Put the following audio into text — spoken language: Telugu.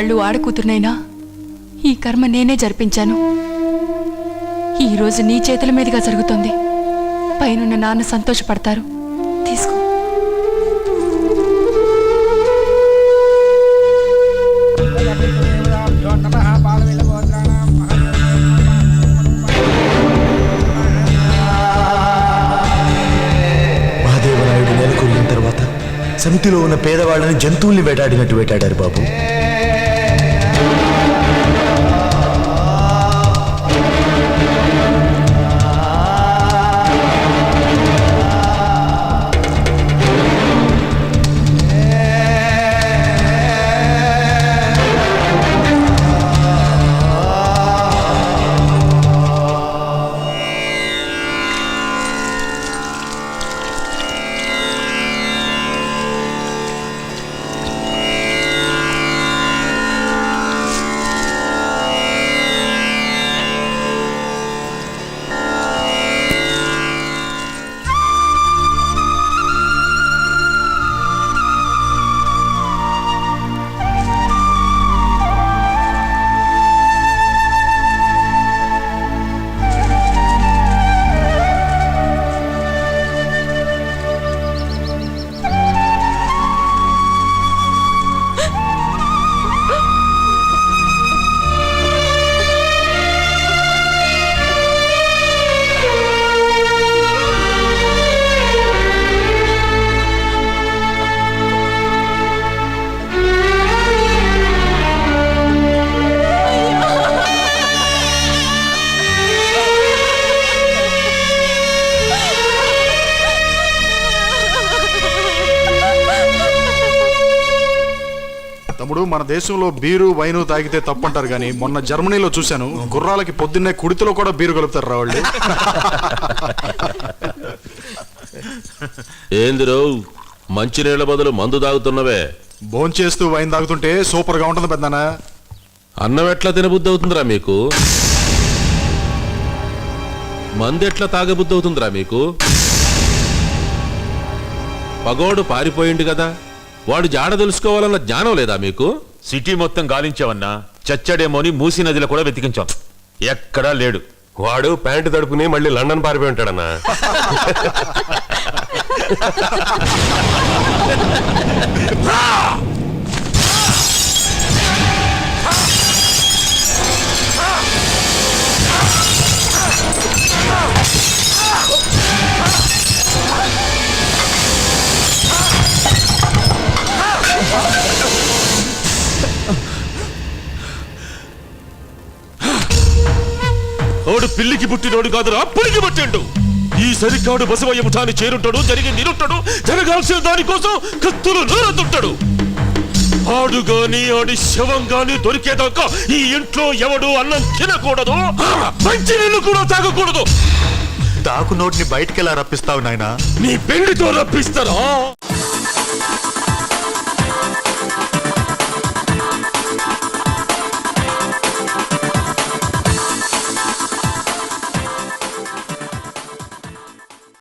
ఆడవాళ్ళు ఆడకూతురునైనా ఈ కర్మ నేనే జరిపించాను. ఈరోజు నీ చేతుల మీదుగా జరుగుతోంది. పైనున్న నాన్న సంతోషపడతారు. తీసుకో. మహాదేవరాయుడు నెలకొల్లిన తర్వాత సమితిలో ఉన్న పేదవాళ్ళని జంతువుల్ని వేటాడినట్టు వేటాడారు బాబు. తమ్ముడు, మన దేశంలో బీరు వైను తాగితే తప్పంటారు కానీ మొన్న జర్మనీలో చూశాను, గుర్రాలకి పొద్దున్నే కుడితిలో కూడా బీరు కలుపుతారు రా వాళ్ళు. ఏందిరో మంచినీళ్ళ బదులు మందు తాగుతున్నవే? భోంచేస్తూ వైన్ తాగుతుంటే సూపర్ గా ఉంటుంది పెద్దనా. అన్నం ఎట్లా తినబుద్ధి అవుతుందిరా మీకు? మందు ఎట్లా తాగబుద్ధి అవుతుందిరా మీకు? పగోడు పారిపోయిండు కదా, వాడు జాడ తెలుసుకోవాలన్న జ్ఞానం లేదా మీకు? సిటీ మొత్తం గాలించావన్నా, చచ్చాడేమోని మూసీ నదిలో కూడా వెతికించాం, ఎక్కడా లేడు. వాడు ప్యాంటు తడుపుని మళ్ళీ లండన్ పారిపోయి ఉంటాడన్నా. ఓడు పిల్లికి పుట్టినోడు కాదురా, పులికి పుట్టిండు. ఈ సరికాడు బసవయ్య ముఠాన్ని చేరుంటాడు, జరిగి నిరుంటాడు, జరగాల్సిన దానికోసం కత్తులు నూరుతుంటాడు. ఆడు గాని ఆడి శవం గాని దొరికేదాకా ఈ ఇంట్లో ఎవడు అన్నం తినకూడదు, మంచి నీళ్లు కూడా తాగకూడదు. తాకు నోటిని బయటికి ఎలా రప్పిస్తావు నాయనా? నీ పెళ్లితో రప్పిస్తారా?